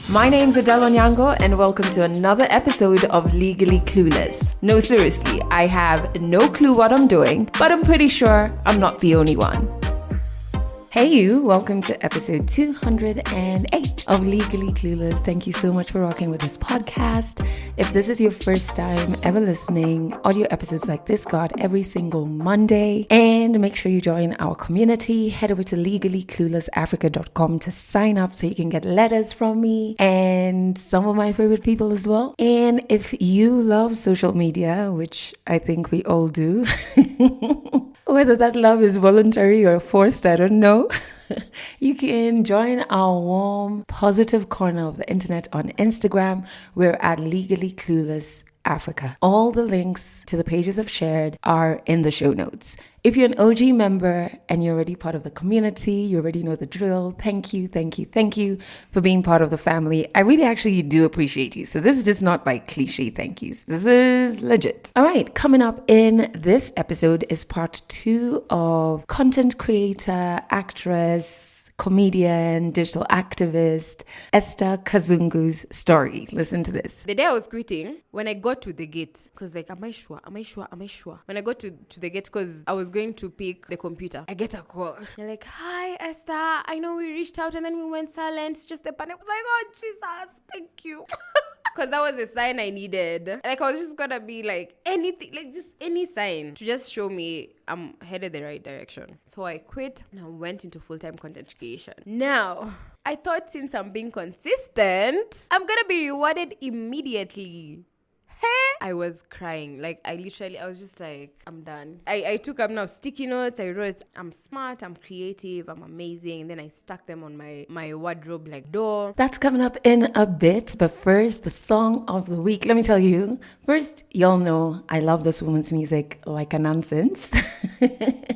My name's Adele Onyango and welcome to another episode of Legally Clueless. No, seriously, I have no clue what I'm doing, but I'm pretty sure I'm not the only one. Hey you, welcome to episode 208 of Legally Clueless. Thank you so much for rocking with this podcast. If this is your first time ever listening, audio episodes like this go out every single Monday. And make sure you join our community. Head over to legallycluelessafrica.com to sign up so you can get letters from me and some of my favorite people as well. And if you love social media, which I think we all do, whether that love is voluntary or forced, I don't know. You can join our warm, positive corner of the internet on Instagram. We're at Legally Clueless Africa. All the links to the pages I've shared are in the show notes. If you're an OG member and you're already part of the community, you already know the drill. Thank you for being part of the family. I really actually do appreciate you. So this is just not like cliche thank yous. This is legit. All right, coming up in this episode is part 2 of content creator, actress, comedian, digital activist, Esther Kazungu's story. Listen to this. The day I was quitting, when I got to the gate, because like, am I sure? When I got to the gate, because I was going to pick the computer, I get a call. They're like, hi, Esther. I know we reached out and then we went silent. It's just the panic. I was like, oh, Jesus, thank you. Because that was a sign I needed. Like, I was just gonna be like, anything, like just any sign to just show me I'm headed the right direction. So I quit and I went into full-time content creation. Now, I thought since I'm being consistent, I'm gonna be rewarded immediately. I was crying. Like, I was just like, I'm done. I took up now sticky notes. I wrote, I'm smart, I'm creative, I'm amazing. And then I stuck them on my wardrobe like door. That's coming up in a bit. But first, the song of the week. Let me tell you. First, y'all know I love this woman's music like a nonsense.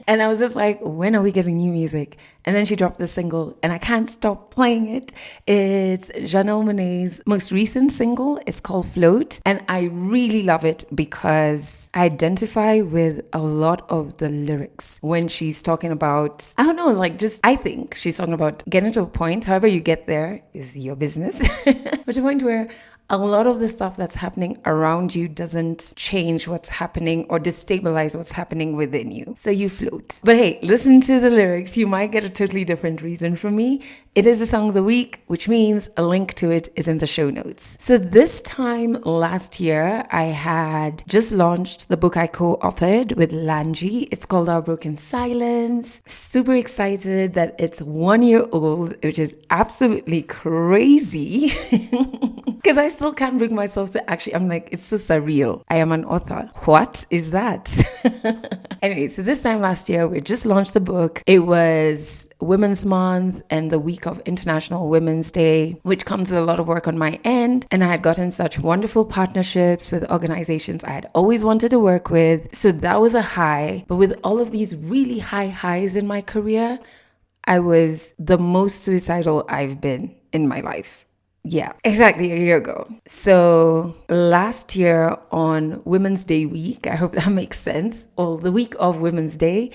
And I was just like, when are we getting new music? And then she dropped this single and I can't stop playing it. It's Janelle Monáe's most recent single. It's called Float. And I really love it because I identify with a lot of the lyrics when she's talking about, I don't know, like just, I think she's talking about getting to a point, however you get there is your business. But to a point where a lot of the stuff that's happening around you doesn't change what's happening or destabilize what's happening within you. So you float. But hey, listen to the lyrics. You might get a totally different reason from me. It is the song of the week, which means a link to it is in the show notes. So this time last year, I had just launched the book I co-authored with Lanji. It's called Our Broken Silence. Super excited that it's 1 year old, which is absolutely crazy. Because I still can't bring myself to actually, I'm like, it's so surreal. I am an author. What is that? Anyway, so this time last year, we just launched the book. It was Women's Month and the week of International Women's Day, which comes with a lot of work on my end. And I had gotten such wonderful partnerships with organizations I had always wanted to work with. So that was a high. But with all of these really high highs in my career, I was the most suicidal I've been in my life. Yeah, exactly a year ago. So last year on Women's Day week, I hope that makes sense, or the week of Women's Day,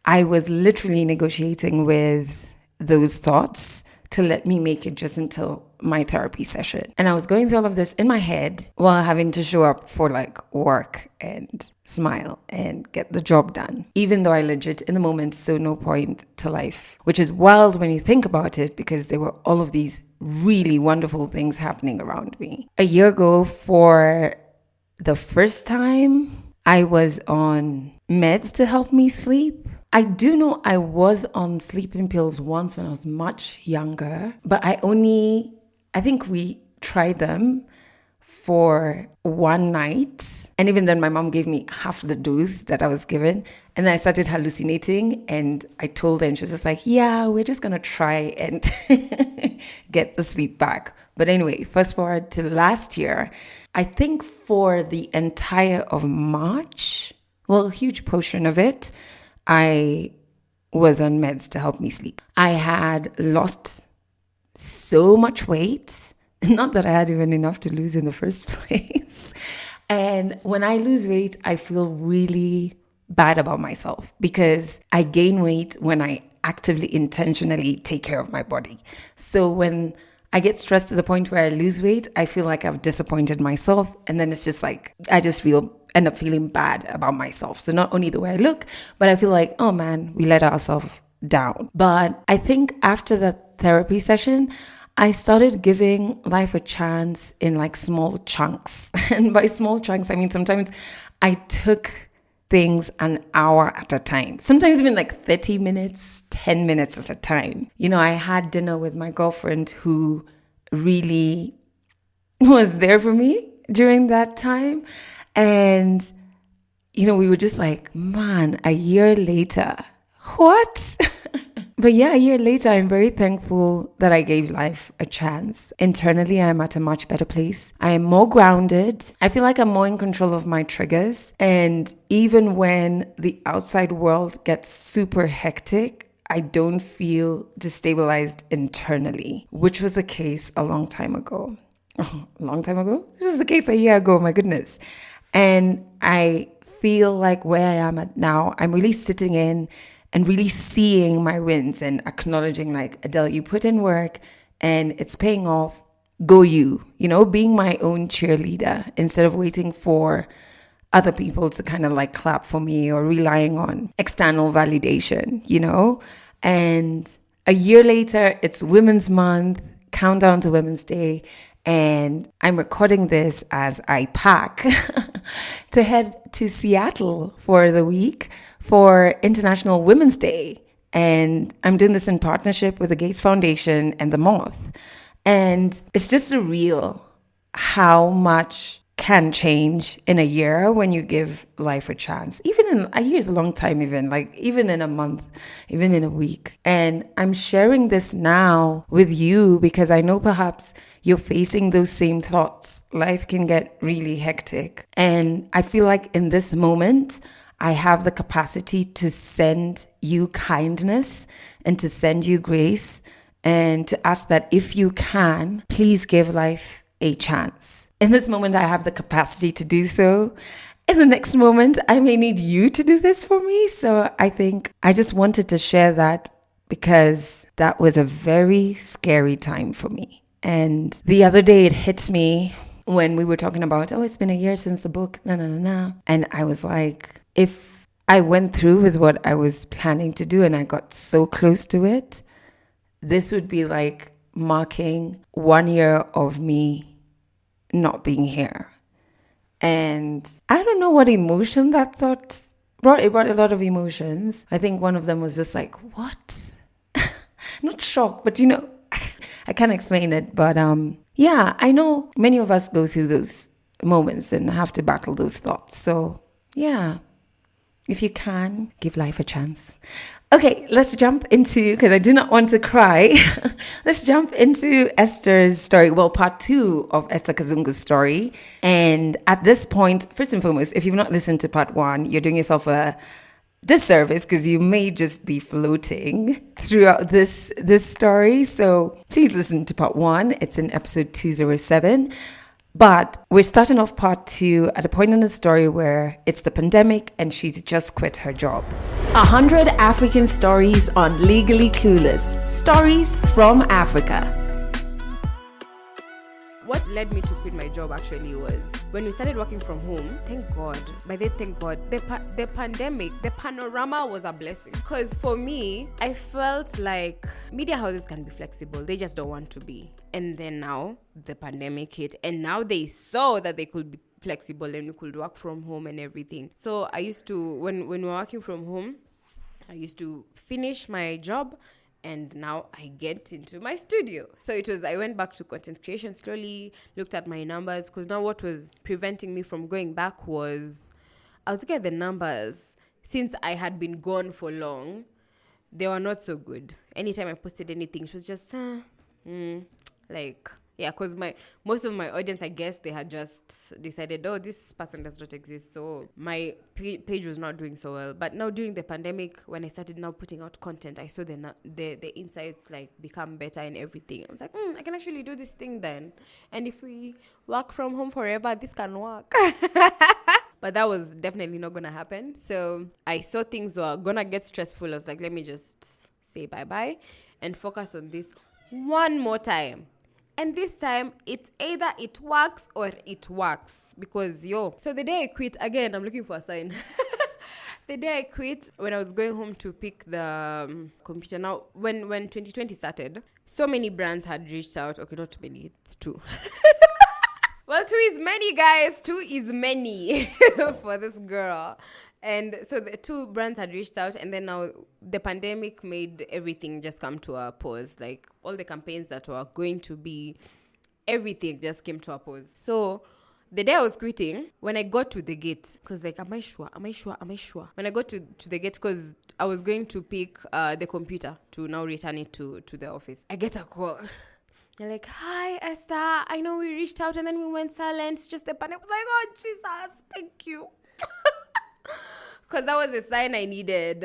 I was literally negotiating with those thoughts to let me make it just until my therapy session. And I was going through all of this in my head while having to show up for like work and smile and get the job done. Even though I legit in the moment saw no point to life, which is wild when you think about it because there were all of these really wonderful things happening around me. A year ago, for the first time, I was on meds to help me sleep. I do know I was on sleeping pills once when I was much younger, but I think we tried them for one night. And even then, my mom gave me half the dose that I was given. And then I started hallucinating and I told her and she was just like, yeah, we're just going to try and get the sleep back. But anyway, fast forward to last year, I think for the entire of March, well, a huge portion of it, I was on meds to help me sleep. I had lost so much weight, not that I had even enough to lose in the first place. And when I lose weight, I feel really bad about myself because I gain weight when I actively, intentionally take care of my body. So when I get stressed to the point where I lose weight. I feel like I've disappointed myself. And then it's just like, end up feeling bad about myself. So not only the way I look, but I feel like, oh man, we let ourselves down. But I think after that therapy session, I started giving life a chance in like small chunks. And by small chunks, I mean sometimes I took things an hour at a time, sometimes even like 30 minutes, 10 minutes at a time. You know, I had dinner with my girlfriend who really was there for me during that time. And, you know, we were just like, man, a year later, what? But yeah, a year later, I'm very thankful that I gave life a chance. Internally, I'm at a much better place. I am more grounded. I feel like I'm more in control of my triggers. And even when the outside world gets super hectic, I don't feel destabilized internally, which was the case a long time ago. Oh, a long time ago? It was the case a year ago, my goodness. And I feel like where I am at now, I'm really sitting in and really seeing my wins and acknowledging like, Adele, you put in work and it's paying off. Go you, being my own cheerleader instead of waiting for other people to kind of like clap for me or relying on external validation, And a year later, it's Women's Month, countdown to Women's Day. And I'm recording this as I pack to head to Seattle for the week for International Women's Day. And I'm doing this in partnership with the Gates Foundation and the Moth. And it's just surreal how much can change in a year when you give life a chance. Even in a year is a long time, even in a month, even in a week. And I'm sharing this now with you because I know perhaps you're facing those same thoughts. Life can get really hectic. And I feel like in this moment, I have the capacity to send you kindness and to send you grace and to ask that if you can, please give life a chance. In this moment, I have the capacity to do so. In the next moment, I may need you to do this for me. So I think I just wanted to share that because that was a very scary time for me. And the other day it hit me when we were talking about, it's been a year since the book, And I was like, if I went through with what I was planning to do and I got so close to it, this would be like marking 1 year of me not being here. And I don't know what emotion that thought brought. It brought a lot of emotions. I think one of them was just like, what? Not shocked, but I can't explain it. But yeah, I know many of us go through those moments and have to battle those thoughts. So yeah, if you can, give life a chance. Okay, let's jump into, because I do not want to cry, let's jump into Esther's story. Well, part 2 of Esther Kazungu's story. And at this point, first and foremost, if you've not listened to part 1, you're doing yourself a disservice because you may just be floating throughout this story. So please listen to part 1. It's in episode 207. But we're starting off part 2 at a point in the story where it's the pandemic and she's just quit her job. 100 African stories on Legally Clueless. Stories from Africa. What led me to quit my job actually was when we started working from home. Thank God. The pandemic, the panorama was a blessing. Because for me, I felt like media houses can be flexible. They just don't want to be. And then now the pandemic hit. And now they saw that they could be flexible and we could work from home and everything. So I used to, when we were working from home, I used to finish my job. And now I get into my studio. So I went back to content creation slowly, looked at my numbers. Because now what was preventing me from going back was, I was looking at the numbers. Since I had been gone for long, they were not so good. Anytime I posted anything, it was just, because most of my audience, I guess, they had just decided, this person does not exist. So my page was not doing so well. But now during the pandemic, when I started now putting out content, I saw the insights like become better and everything. I was like, I can actually do this thing then. And if we work from home forever, this can work. But that was definitely not going to happen. So I saw things were going to get stressful. I was like, let me just say bye-bye and focus on this one more time. And this time, it's either it works or it works. Because, so the day I quit, again, I'm looking for a sign. The day I quit, when I was going home to pick the computer, now, when 2020 started, so many brands had reached out. Okay, not many, it's 2. Well, 2 is many, guys. 2 is many for this girl. And so the 2 brands had reached out, and then now the pandemic made everything just come to a pause. Like, all the campaigns that were going to be, everything just came to a pause. So the day I was quitting, when I got to the gate, because like, am I sure? When I got to the gate, because I was going to pick the computer to now return it to the office, I get a call. They're like, hi, Esther. I know we reached out and then we went silent. It's just the pandemic. I was like, oh, Jesus, thank you. Because that was a sign I needed.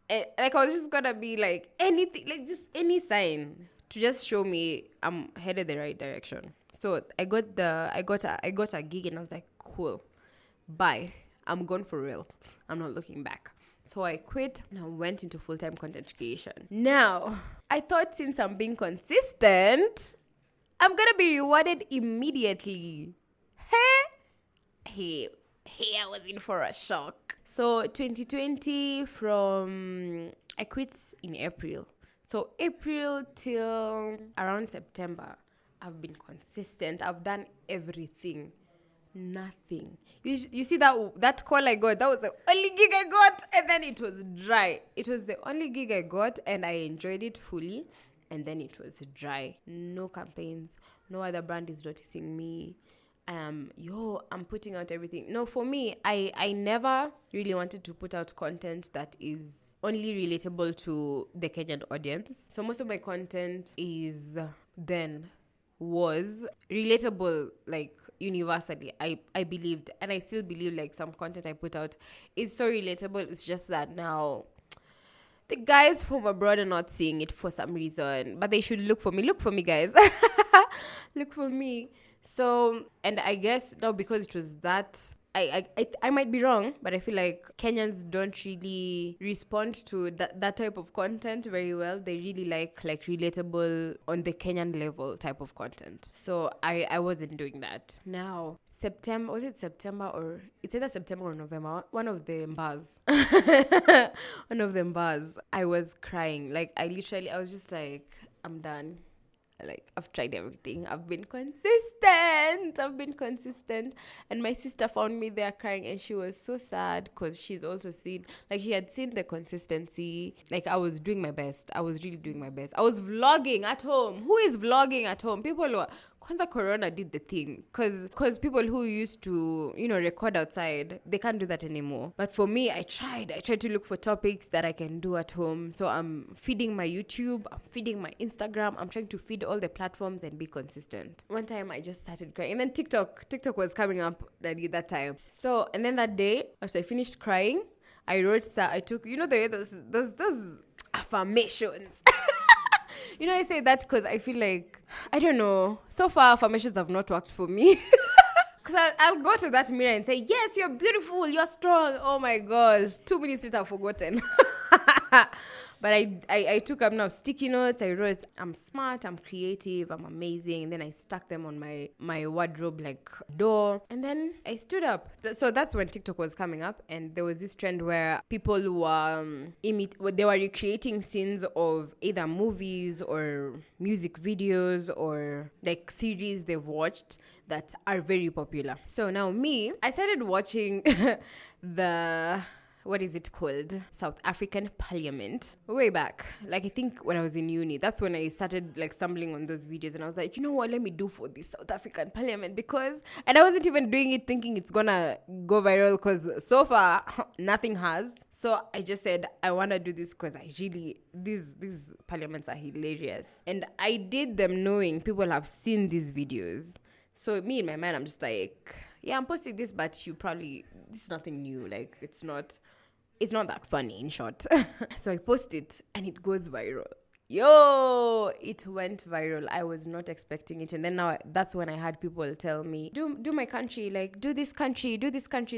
And, like, I was just going to be like, anything, like just any sign to just show me I'm headed the right direction. So I got a gig and I was like, cool, bye. I'm gone for real. I'm not looking back. So I quit and I went into full-time content creation. Now, I thought since I'm being consistent, I'm going to be rewarded immediately. Hey, I was in for a shock. So 2020 I quit in April. So April till around September, I've been consistent. I've done everything. Nothing. You see that call I got, that was the only gig I got, and then it was dry. It was the only gig I got, and I enjoyed it fully, and then it was dry. No campaigns. No other brand is noticing me. I'm putting out everything. No, for me, I never really wanted to put out content that is only relatable to the Kenyan audience. So most of my content was relatable, like, universally. I believed, and I still believe, like, some content I put out is so relatable. It's just that now the guys from abroad are not seeing it for some reason, but they should look for me, guys. Look for me. So, and I guess now because it was that, I might be wrong, but I feel like Kenyans don't really respond to that type of content very well. They really like relatable on the Kenyan level type of content. So I wasn't doing that. Now, September, was it September or it's either September or November? One of the bars. One of them bars. I was crying. Like, I was just like, I'm done. Like, I've tried everything. I've been consistent. And my sister found me there crying, and she was so sad because she's also seen, like, she had seen the consistency. Like, I was doing my best. I was really doing my best. I was vlogging at home. Who is vlogging at home? People who are, Kwanzaa Corona did the thing. Because people who used to, record outside, they can't do that anymore. But for me, I tried to look for topics that I can do at home. So I'm feeding my YouTube, I'm feeding my Instagram, I'm trying to feed all the platforms and be consistent. One time I just started crying. And then TikTok was coming up that time. So, and then that day, after I finished crying, I took, the way those affirmations. I say that because I feel like, I don't know, so far affirmations have not worked for me. Because I'll go to that mirror and say, yes, you're beautiful, you're strong. Oh my gosh, 2 minutes later I've forgotten. But I took up now sticky notes. I wrote, I'm smart, I'm creative, I'm amazing. And then I stuck them on my wardrobe, like, door. And then I stood up. So that's when TikTok was coming up. And there was this trend where people were they were recreating scenes of either movies or music videos or, like, series they've watched that are very popular. So now I started watching what is it called? South African Parliament. Way back. Like, I think when I was in uni, that's when I started, like, stumbling on those videos. And I was like, you know what? Let me do for this South African Parliament and I wasn't even doing it thinking it's gonna go viral because so far, nothing has. So I just said, I want to do this because these parliaments are hilarious. And I did them knowing people have seen these videos. So me in my mind, I'm just like, yeah, I'm posting this, but this is nothing new. Like, it's not that funny, in short. So I post it and it goes viral. It went viral. I was not expecting it. And then now that's when I had people tell me, do my country, like, do this country.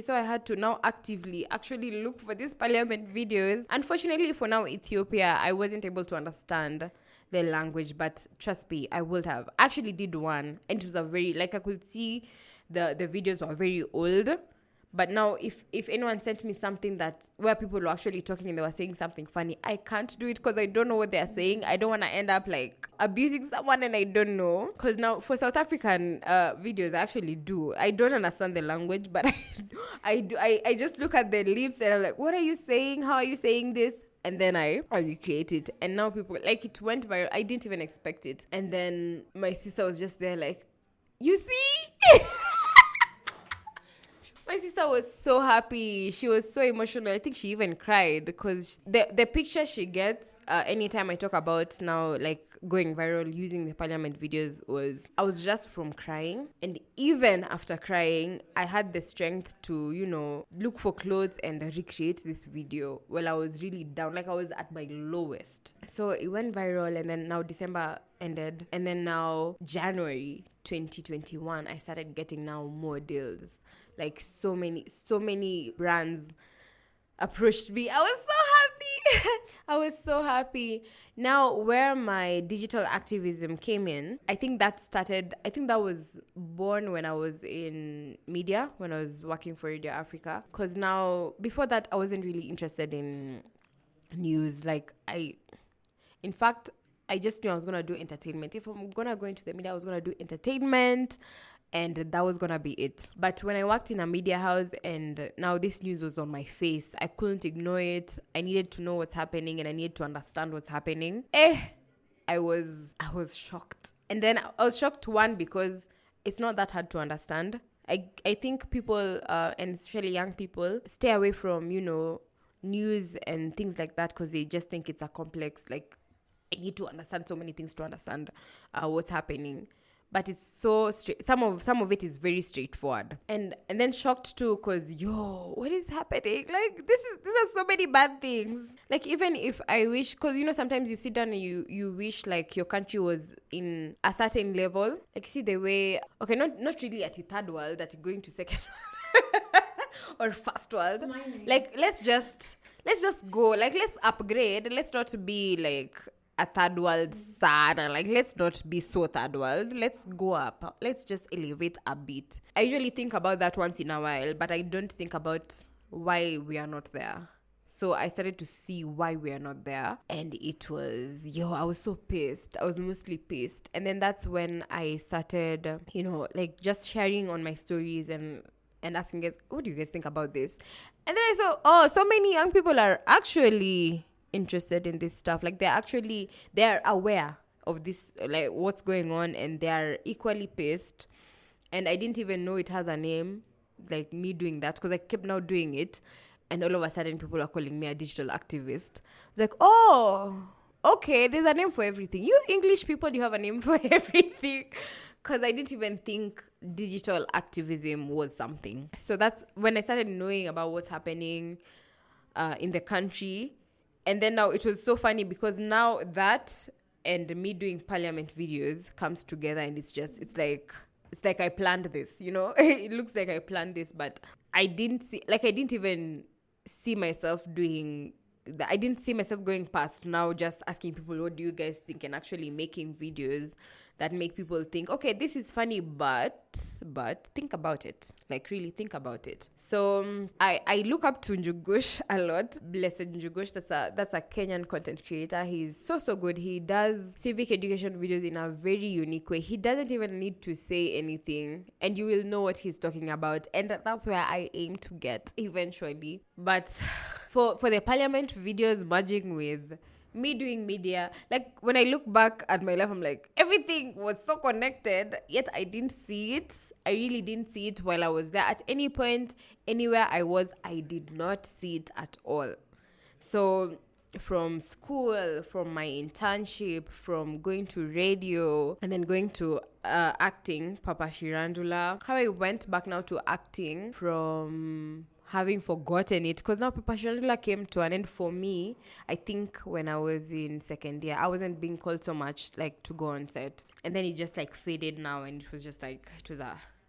So I had to now actively actually look for these parliament videos. Unfortunately for now, Ethiopia, I wasn't able to understand the language, but trust me, I would have. I actually did one, and it was a very, like, I could see the videos were very old. But now, if anyone sent me something that where people were actually talking and they were saying something funny, I can't do it because I don't know what they're saying. I don't want to end up like abusing someone and I don't know. Because now for South African videos, I actually do. I don't understand the language, but I just look at the lips and I'm like, what are you saying? How are you saying this? And then I recreate it. And now people, like, it went viral. I didn't even expect it. And then my sister was just there like, you see? My sister was so happy. She was so emotional. I think she even cried because the picture she gets anytime I talk about now, like, going viral using the parliament videos was, I was just from crying. And even after crying, I had the strength to, look for clothes and recreate this video while I was really down. Like, I was at my lowest. So it went viral, and then now December ended. And then now January 2021, I started getting now more deals. Like, so many brands approached me. I was so happy. I was so happy. Now, where my digital activism came in, I think that was born when I was in media, when I was working for Radio Africa. Because now, before that, I wasn't really interested in news. Like, in fact, I just knew I was going to do entertainment. If I'm going to go into the media, I was going to do entertainment. And that was going to be it. But when I worked in a media house and now this news was on my face, I couldn't ignore it. I needed to know what's happening and I needed to understand what's happening. I was shocked. And then I was shocked, one, because it's not that hard to understand. I think people, and especially young people, stay away from, news and things like that because they just think it's a complex, like, I need to understand so many things to understand what's happening. But it's so straight. Some of it is very straightforward, and then shocked too, cause what is happening? Like, these are so many bad things. Like, even if I wish, cause sometimes you sit down and you wish like your country was in a certain level. Like, you see the way, okay, not really at the third world, at going to second or first world. Like, let's just go. Like, let's upgrade. Let's not be like a third world sad, and like, let's not be so third world. Let's go up. Let's just elevate a bit. I usually think about that once in a while, but I don't think about why we are not there. So I started to see why we are not there, and it was, I was so pissed. I was mostly pissed. And then that's when I started, like, just sharing on my stories and asking guys, what do you guys think about this? And then I saw, so many young people are actually interested in this stuff. Like, they're aware of this, like, what's going on, and they're equally pissed. And I didn't even know it has a name, like me doing that, because I kept now doing it, and all of a sudden people are calling me a digital activist. Like, oh, okay, there's a name for everything. You English people, you have a name for everything. Because I didn't even think digital activism was something. So that's when I started knowing about what's happening in the country. And then now it was so funny because now that and me doing parliament videos comes together, and it's like I planned this, It looks like I planned this, but I didn't even see myself doing that. I didn't see myself going past now just asking people, what do you guys think, and actually making videos that make people think, okay, this is funny, but think about it. Like, really think about it. So I look up to Njugush a lot. Blessed Njugush, that's a Kenyan content creator. He's so good. He does civic education videos in a very unique way. He doesn't even need to say anything, and you will know what he's talking about. And that's where I aim to get eventually. But for the parliament videos merging with me doing media, like, when I look back at my life, I'm like, everything was so connected, yet I didn't see it. I really didn't see it while I was there. At any point, anywhere I was, I did not see it at all. So from school, from my internship, from going to radio, and then going to acting, Papa Shirandula, how I went back now to acting from having forgotten it, because now Papa Shirandula came to an end for me. I think when I was in second year, I wasn't being called so much, like, to go on set, and then it just like faded now, and it was just like, it was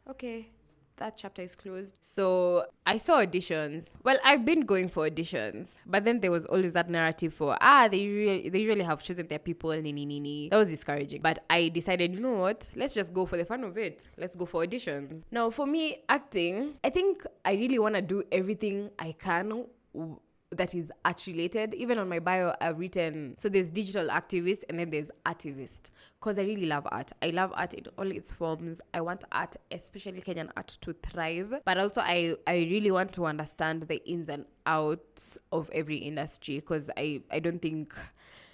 okay, that chapter is closed. So I saw auditions. Well, I've been going for auditions, but then there was always that narrative for they usually have chosen their people. That was discouraging. But I decided, you know what? Let's just go for the fun of it. Let's go for auditions. Now, for me, acting, I think I really want to do everything I can that is art related. Even on my bio, I've written, so there's digital activist and then there's artivist, because I really love art. I love art in all its forms. I want art, especially Kenyan art, to thrive. But also I really want to understand the ins and outs of every industry, because I don't think,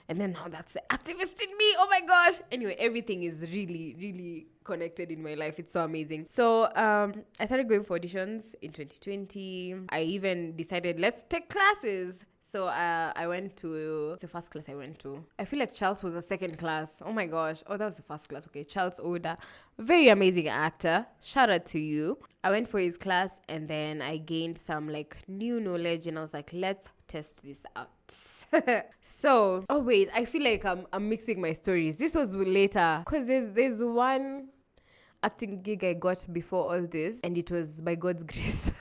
and then now that's the activist in me. Oh my gosh. Anyway, everything is really, really connected in my life. It's so amazing. So I started going for auditions in 2020. I even decided, let's take classes. So I went to the first class I went to. I feel like Charles was the second class. Oh my gosh. Oh, that was the first class. Okay, Charles Oda. Very amazing actor. Shout out to you. I went for his class and then I gained some like new knowledge and I was like, let's test this out. So, oh wait, I feel like I'm mixing my stories. This was later, because there's one acting gig I got before all this, and it was by God's grace.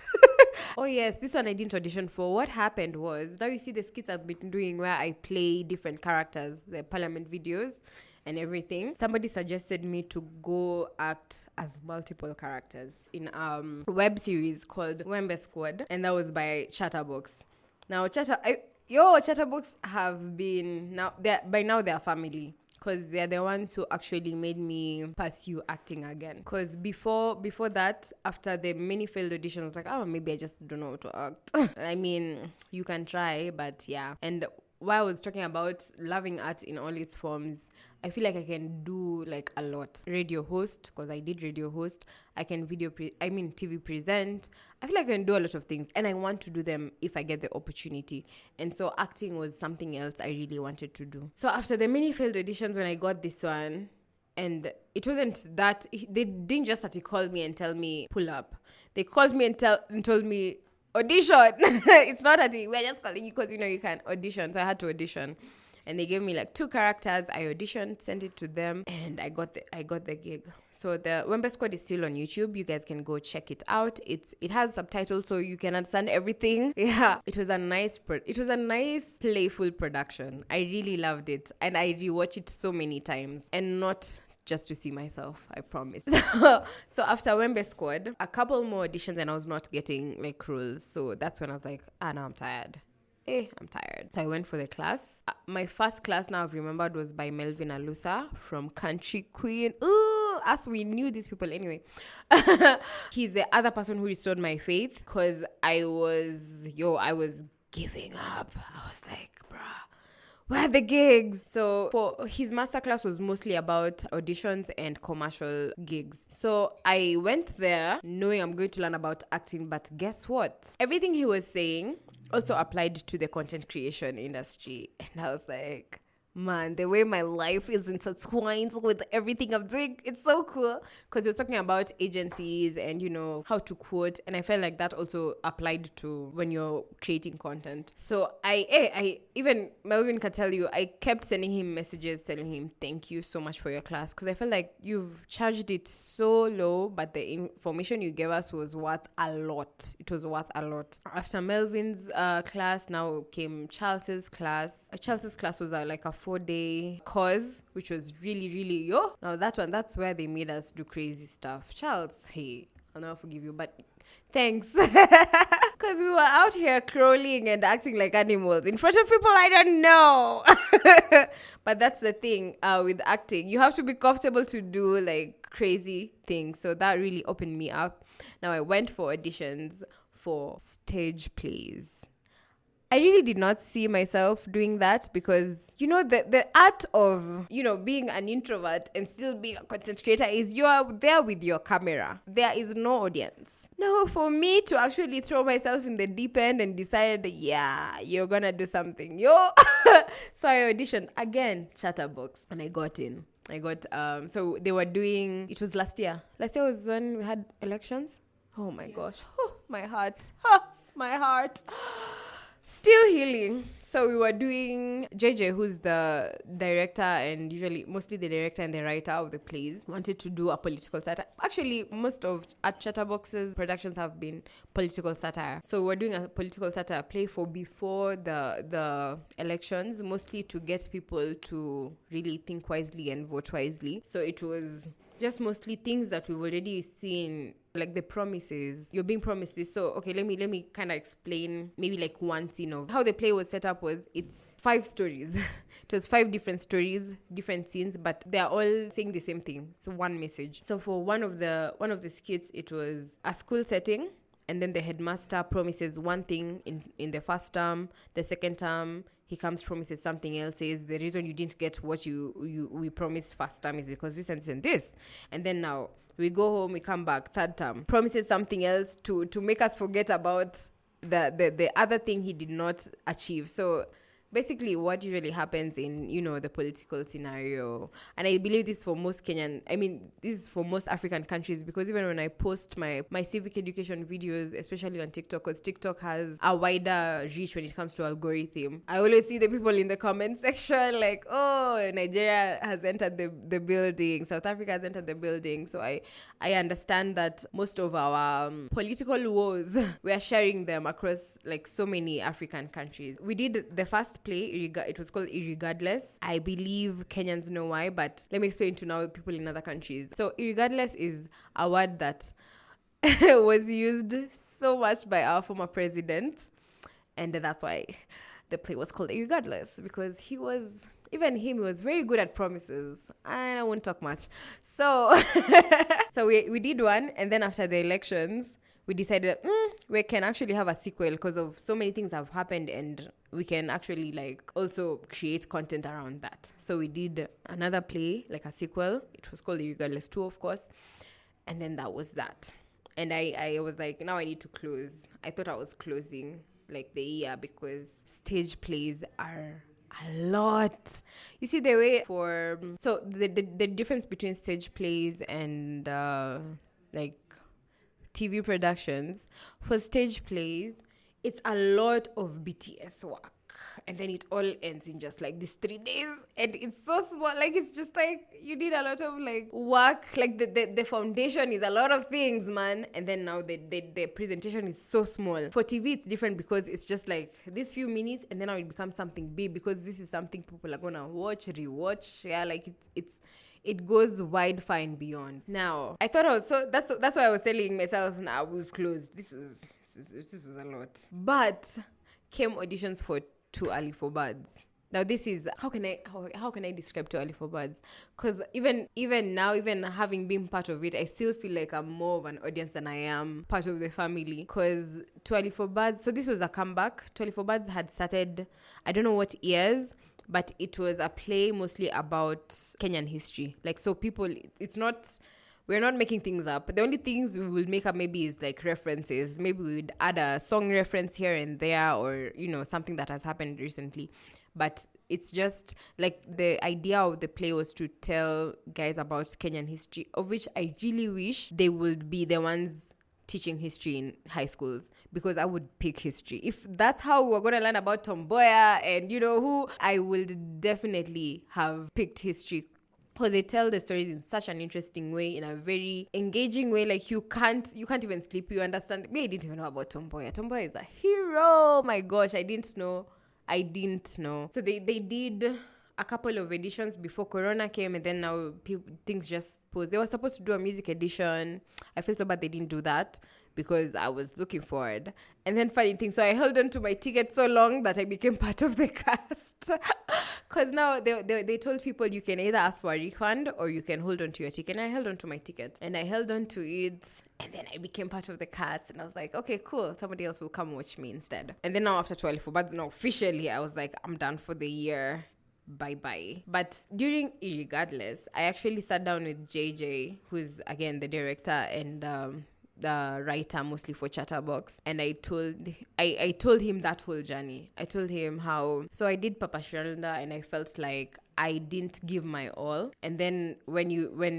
Oh yes, this one I didn't audition for. What happened was, now you see the skits I've been doing where I play different characters, the parliament videos and everything. Somebody suggested me to go act as multiple characters in a web series called Wembe Squad, and that was by Chatterbox. Now Chatterbox have been, by now they're family, because they're the ones who actually made me pursue acting again. Because before that, after the many failed auditions, like, maybe I just don't know how to act. I mean, you can try, but yeah. And while I was talking about loving art in all its forms, I feel like I can do like a lot. Radio host, because I did radio host. I can TV present. I feel like I can do a lot of things, and I want to do them if I get the opportunity. And so acting was something else I really wanted to do. So after the many failed auditions, when I got this one, and it wasn't that, they didn't just call me and tell me pull up. They called me and told me audition. It's not that we're just calling you because you can audition. So I had to audition. And they gave me like 2 characters. I auditioned, sent it to them, and I got the gig. So the Wembe Squad is still on YouTube. You guys can go check it out. It has subtitles so you can understand everything. Yeah, it was a nice playful production. I really loved it, and I rewatched it so many times, and not just to see myself, I promise. So after Wembe Squad, a couple more auditions, and I was not getting like roles. So that's when I was like, now I'm tired. I'm tired. So I went for the class. My first class, now I've remembered, was by Melvin Alusa from Country Queen. Ooh, as we knew these people anyway. He's the other person who restored my faith, because I was giving up. I was like, bruh, where are the gigs? So for his masterclass was mostly about auditions and commercial gigs. So I went there knowing I'm going to learn about acting, but guess what? Everything he was saying also applied to the content creation industry. And I was like, man, the way my life is intertwined with everything I'm doing, it's so cool. Because he was talking about agencies and, how to quote. And I felt like that also applied to when you're creating content. So I even Melvin can tell you, I kept sending him messages telling him, thank you so much for your class. Because I felt like you've charged it so low, but the information you gave us was worth a lot. It was worth a lot. After Melvin's class, now came Charles's class. Charles's class was like a 4-day course, which was really, really, now that's where they made us do crazy stuff. Charles, hey, I'll never forgive you, but thanks. Because we were out here crawling and acting like animals in front of people I don't know. But that's the thing with acting. You have to be comfortable to do like crazy things. So that really opened me up. Now I went for auditions for stage plays. I really did not see myself doing that because, the art of, being an introvert and still being a content creator is you are there with your camera. There is no audience. Now, for me to actually throw myself in the deep end and decide, you're going to do something. So I auditioned again, Chatterbox, and I got in. So they were doing, it was last year. Last year was when we had elections. Oh my gosh. Oh, my heart. My heart. Still healing. So we were doing JJ, who's the director and usually mostly the director and the writer of the plays, wanted to do a political satire. Actually, most of at Chatterbox's productions have been political satire. So we're doing a political satire play for before the elections, mostly to get people to really think wisely and vote wisely. So it was just mostly things that we've already seen, like the promises. You're being promised this. So, okay, let me kind of explain maybe like one scene of how the play was set up. Was it's 5 stories. It was 5 different stories, different scenes, but they're all saying the same thing. It's one message. So for one of the skits, it was a school setting, and then the headmaster promises one thing in the first term. The second term, he comes, promises something else, says the reason you didn't get what we promised first term is because this and this. And then now we go home, we come back, third term, promises something else to make us forget about the other thing he did not achieve. So basically what usually happens in, the political scenario, and I believe this for most this is for most African countries, because even when I post my civic education videos, especially on TikTok, because TikTok has a wider reach when it comes to algorithm, I always see the people in the comment section like, oh, Nigeria has entered the building, South Africa has entered the building. So I understand that most of our political woes, we are sharing them across like so many African countries. We did the first play, it was called Irregardless. I believe Kenyans know why, but let me explain to now people in other countries. So Irregardless is a word that was used so much by our former president, and that's why the play was called Irregardless, because he was very good at promises, and I won't talk much. So so we did one, and then after the elections we decided we can actually have a sequel because of so many things have happened, and we can actually like also create content around that. So we did another play, like a sequel. It was called Irregardless 2, of course. And then that was that. And I was like, now I need to close. I thought I was closing like the year, because stage plays are a lot. You see, the way for... So the difference between stage plays and like TV productions, for stage plays, it's a lot of BTS work, and then it all ends in just like these 3 days, and it's so small. Like, it's just like you did a lot of like work, like the foundation is a lot of things, man, and then now the presentation is so small. For TV it's different, because it's just like these few minutes, and then now it becomes something big, because this is something people are gonna watch, rewatch. Yeah, like it goes wide, far and beyond. Now, I thought I was that's why I was telling myself, nah, we've closed. This was a lot. But came auditions for Too Early for Birds. Now this is, how can I describe Too Early for Birds? Because even now, even having been part of it, I still feel like I'm more of an audience than I am part of the family. Because Too Early for Birds, so this was a comeback. Too Early for Birds had started, I don't know what years, but it was a play mostly about Kenyan history. Like, so people, it's not... We're not making things up. The only things we will make up maybe is like references. Maybe we would add a song reference here and there, or, something that has happened recently. But it's just like the idea of the play was to tell guys about Kenyan history, of which I really wish they would be the ones teaching history in high schools, because I would pick history. If that's how we're going to learn about Tomboya and who, I would definitely have picked history, because they tell the stories in such an interesting way, in a very engaging way. Like, you can't even sleep. You understand. Me, I didn't even know about Tomboya. Tomboya is a hero. My gosh, I didn't know. So they did a couple of editions before Corona came, and then now things just paused. They were supposed to do a music edition. I feel so bad they didn't do that, because I was looking forward. And then funny thing, so I held on to my ticket so long that I became part of the cast. Because now they told people you can either ask for a refund or you can hold on to your ticket. And I held on to my ticket, and I held on to it, and then I became part of the cast. And I was like, okay, cool. Somebody else will come watch me instead. And then now after 12 for Birds, now officially I was like, I'm done for the year. Bye-bye. But during Irregardless, I actually sat down with JJ, who's again the director and the writer mostly for Chatterbox, and I told him that whole journey. I told him how, so I did Papa Shiranda, and I felt like I didn't give my all. And then when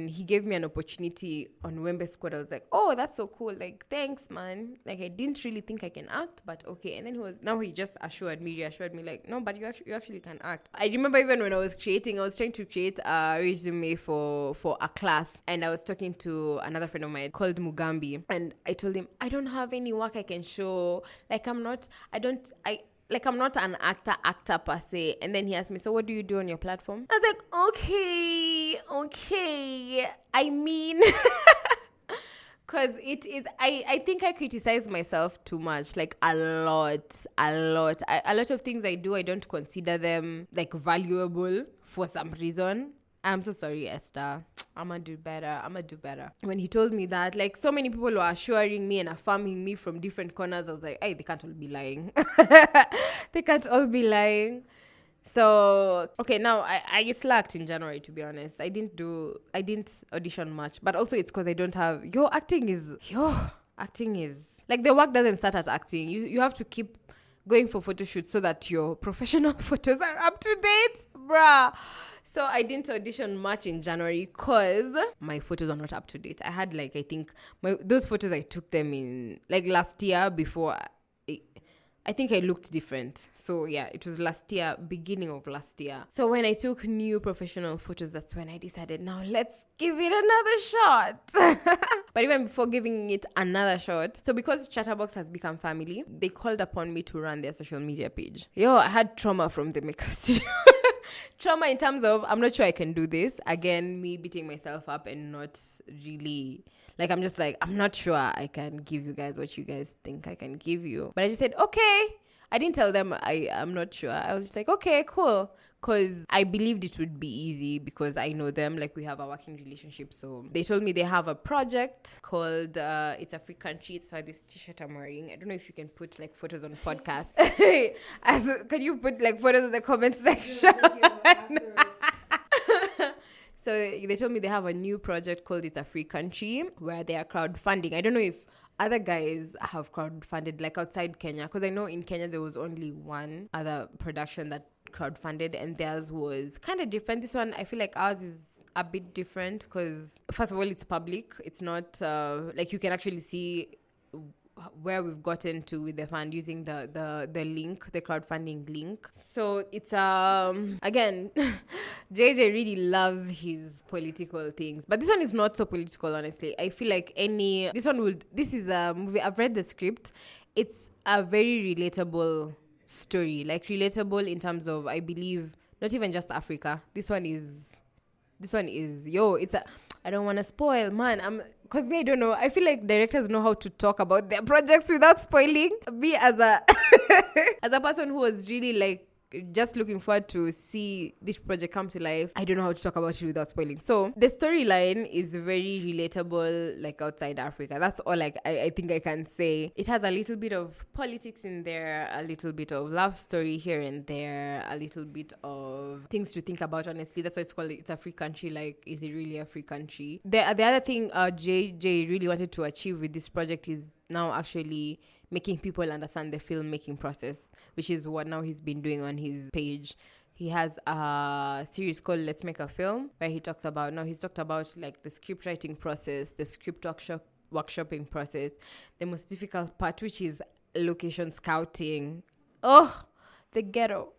he gave me an opportunity on Wembe Squad, I was like, oh, that's so cool. Like, thanks, man. Like, I didn't really think I can act, but okay. And then he just reassured me like, no, but you actually can act. I remember even when I was trying to create a resume for a class, and I was talking to another friend of mine called Mugambi, and I told him, I don't have any work I can show. Like, I'm not an actor per se. And then he asked me, so what do you do on your platform? I was like, okay. I mean, because it is, I think I criticize myself too much, like a lot. A lot of things I do, I don't consider them like valuable for some reason. I'm so sorry, Esther. I'm gonna do better. When he told me that, like, so many people were assuring me and affirming me from different corners. I was like, hey, they can't all be lying. They can't all be lying. So, okay, now I slacked in January, to be honest. I didn't audition much. But also it's because I don't have, acting is, like, the work doesn't start at acting. You have to keep going for photo shoots so that your professional photos are up to date, bruh. So I didn't audition much in January because my photos are not up to date. I had, like, I think those photos, I took them in, like, last year before. I think I looked different. So yeah, it was beginning of last year. So when I took new professional photos, that's when I decided, now let's give it another shot. But even before giving it another shot, so because Chatterbox has become family, they called upon me to run their social media page. I had trauma from the makeup studio. Trauma in terms of, I'm not sure I can do this. Again, me beating myself up and not really, like, I'm just like, I'm not sure I can give you guys what you guys think I can give you. But I just said, okay. I didn't tell them I'm not sure. I was just like, okay, cool. Because I believed it would be easy because I know them, like, we have a working relationship. So they told me they have a project called It's a Free Country. It's why this t-shirt I'm wearing. I don't know if you can put, like, photos on podcast. Can you put, like, photos in the comment section? So they told me they have a new project called It's a Free Country where they are crowdfunding. I don't know if other guys have crowdfunded, like, outside Kenya, because I know in Kenya there was only one other production that crowdfunded and theirs was kind of different. This one, I feel like ours is a bit different because, first of all, it's public. It's not like, you can actually see where we've gotten to with the fund using the link, the crowdfunding link. So it's again, JJ really loves his political things, but this one is not so political, honestly. I feel like this is a movie. I've read the script. It's a very relatable story, like, relatable in terms of, I believe, not even just Africa. This one is I don't want to spoil, man. Because me, I don't know. I feel like directors know how to talk about their projects without spoiling. Me as a as a person who was really, like, just looking forward to see this project come to life, I don't know how to talk about it without spoiling. So the storyline is very relatable, like, outside Africa. That's all, like, I think I can say. It has a little bit of politics in there, a little bit of love story here and there, a little bit of things to think about, honestly. That's why it's called It's a Free Country. Like, is it really a free country? The other thing JJ really wanted to achieve with this project is now actually making people understand the filmmaking process, which is what now he's been doing on his page. He has a series called Let's Make a Film, where he's talked about, like, the script writing process, the script workshopping process, the most difficult part, which is location scouting. Oh, the ghetto.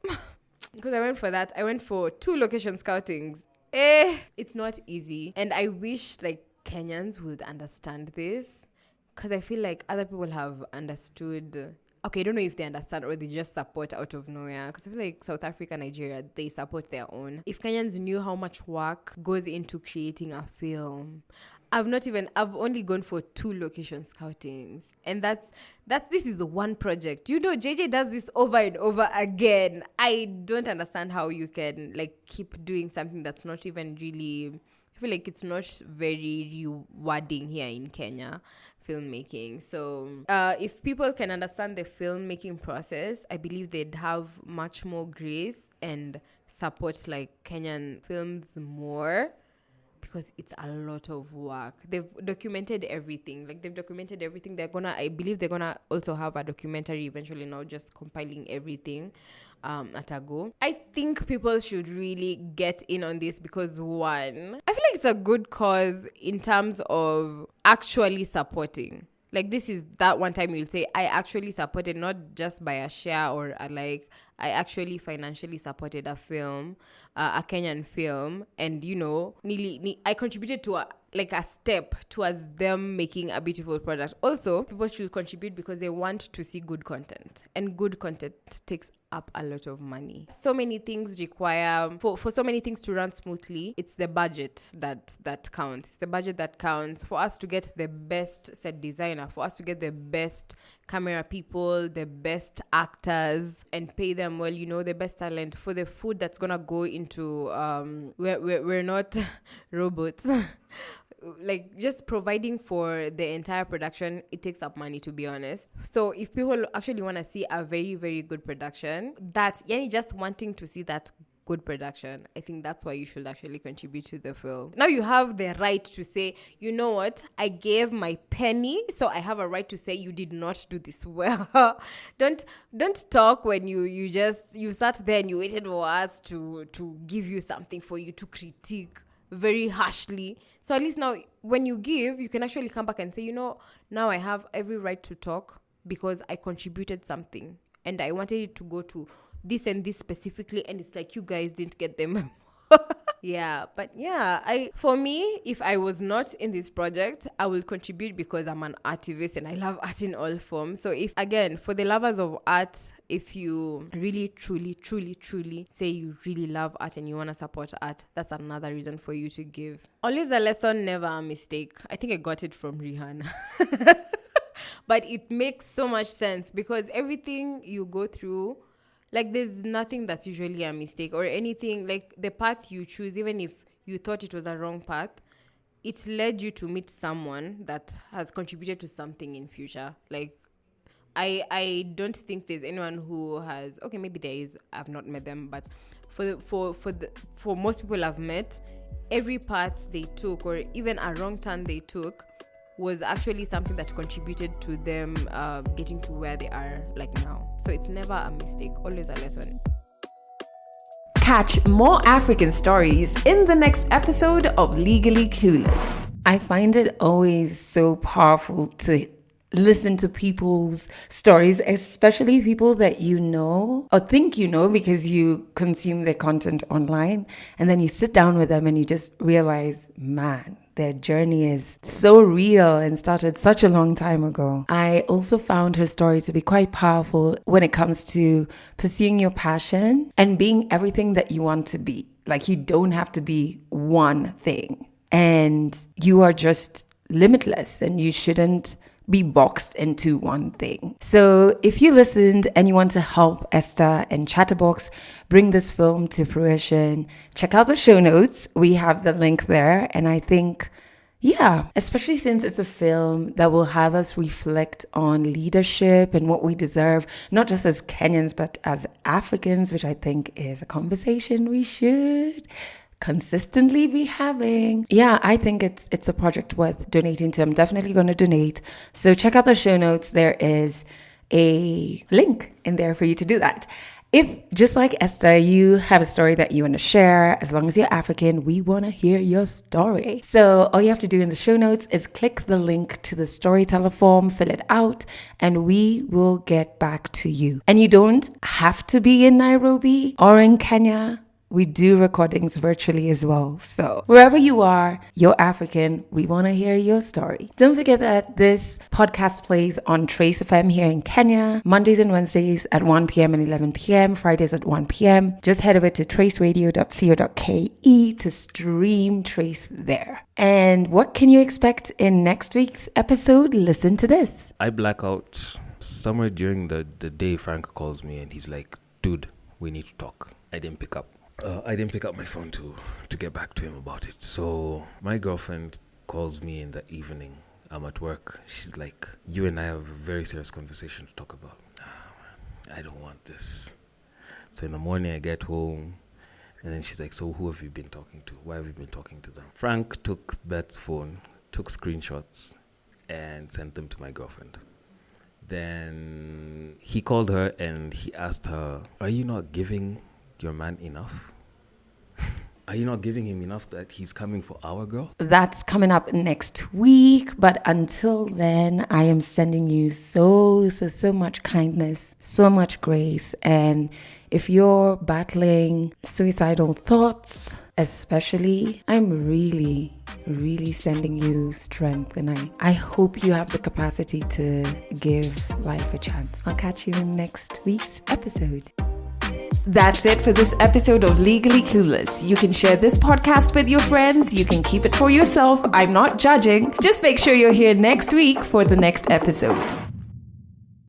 Because I went for that. I went for 2 location scoutings. It's not easy. And I wish, like, Kenyans would understand this, because I feel like other people have understood. Okay, I don't know if they understand or they just support out of nowhere. Because I feel like South Africa, Nigeria, they support their own. If Kenyans knew how much work goes into creating a film. I've only gone for 2 location scoutings. And this is one project. You know, JJ does this over and over again. I don't understand how you can, like, keep doing something that's not even really, I feel like it's not very rewarding here in Kenya, filmmaking. So if people can understand the filmmaking process, I believe they'd have much more grace and support, like, Kenyan films more, because it's a lot of work. They've documented everything. I believe they're gonna also have a documentary eventually now, just compiling everything. at a go. I think people should really get in on this because, one, I feel like it's a good cause in terms of actually supporting. Like, this is that one time you'll say, I actually supported, not just by a share or a like, I actually financially supported a film, a Kenyan film, and I contributed to a step towards them making a beautiful product. Also, people should contribute because they want to see good content, and good content takes up a lot of money. So many things require for so many things to run smoothly. It's the budget that counts. It's the budget that counts for us to get the best set designer, for us to get the best camera people, the best actors, and pay them well, the best talent for the food that's gonna go into we're not robots. Like, just providing for the entire production, it takes up money, to be honest. So if people actually want to see a very, very good production, just wanting to see that good production, I think that's why you should actually contribute to the film. Now you have the right to say, you know what, I gave my penny, so I have a right to say you did not do this well. Don't talk when you sat there and you waited for us to give you something for you to critique very harshly. So at least now when you give, you can actually come back and say, now I have every right to talk because I contributed something and I wanted it to go to this and this specifically, and it's like you guys didn't get them. For me, if I was not in this project, I will contribute because I'm an artivist and I love art in all forms. So if, again, for the lovers of art, if you really, truly, truly, truly say you really love art and you want to support art, that's another reason for you to give. Always a lesson, never a mistake. I think I got it from Rihanna. But it makes so much sense because everything you go through, like, there's nothing that's usually a mistake or anything. Like, the path you choose, even if you thought it was a wrong path, it led you to meet someone that has contributed to something in future. Like, I don't think there's anyone who has, okay, maybe there is, I've not met them, but for most people I've met, every path they took or even a wrong turn they took was actually something that contributed to them getting to where they are like now. So it's never a mistake, always a lesson. Catch more African stories in the next episode of Legally Clueless. I find it always so powerful to listen to people's stories, especially people that you know or think you know because you consume their content online, and then you sit down with them and you just realize, man, their journey is so real and started such a long time ago. I also found her story to be quite powerful when it comes to pursuing your passion and being everything that you want to be. Like, you don't have to be one thing, and you are just limitless, and you shouldn't be boxed into one thing. So if you listened and you want to help Esther and Chatterbox bring this film to fruition, check out the show notes. We have the link there. And I think, especially since it's a film that will have us reflect on leadership and what we deserve, not just as Kenyans, but as Africans, which I think is a conversation we should consistently be having. I think it's a project worth donating to. I'm definitely going to donate. So check out the show notes. There is a link in there for you to do that. If, just like Esther, you have a story that you want to share, as long as you're African, we want to hear your story. So all you have to do in the show notes is click the link to the storyteller form, fill it out, and we will get back to you. And you don't have to be in Nairobi or in Kenya. We do recordings virtually as well. So wherever you are, you're African, we want to hear your story. Don't forget that this podcast plays on Trace FM here in Kenya, Mondays and Wednesdays at 1 p.m. and 11 p.m., Fridays at 1 p.m. Just head over to traceradio.co.ke to stream Trace there. And what can you expect in next week's episode? Listen to this. I black out somewhere during the day. Frank calls me and he's like, dude, we need to talk. I didn't pick up my phone to get back to him about it. So my girlfriend calls me in the evening. I'm at work. She's like, you and I have a very serious conversation to talk about. I don't want this. So in the morning I get home and then she's like, so who have you been talking to? Why have you been talking to them? Frank took Beth's phone, took screenshots and sent them to my girlfriend. Then he called her and he asked her, are you not giving your man enough? Are you not giving him enough that he's coming for our girl? That's coming up next week. But until then, I am sending you so much kindness, so much grace. And if you're battling suicidal thoughts, especially, I'm really sending you strength. And I hope you have the capacity to give life a chance. I'll catch you in next week's episode. That's it for this episode of Legally Clueless. You can share this podcast with your friends. You can keep it for yourself. I'm not judging. Just make sure you're here next week for the next episode.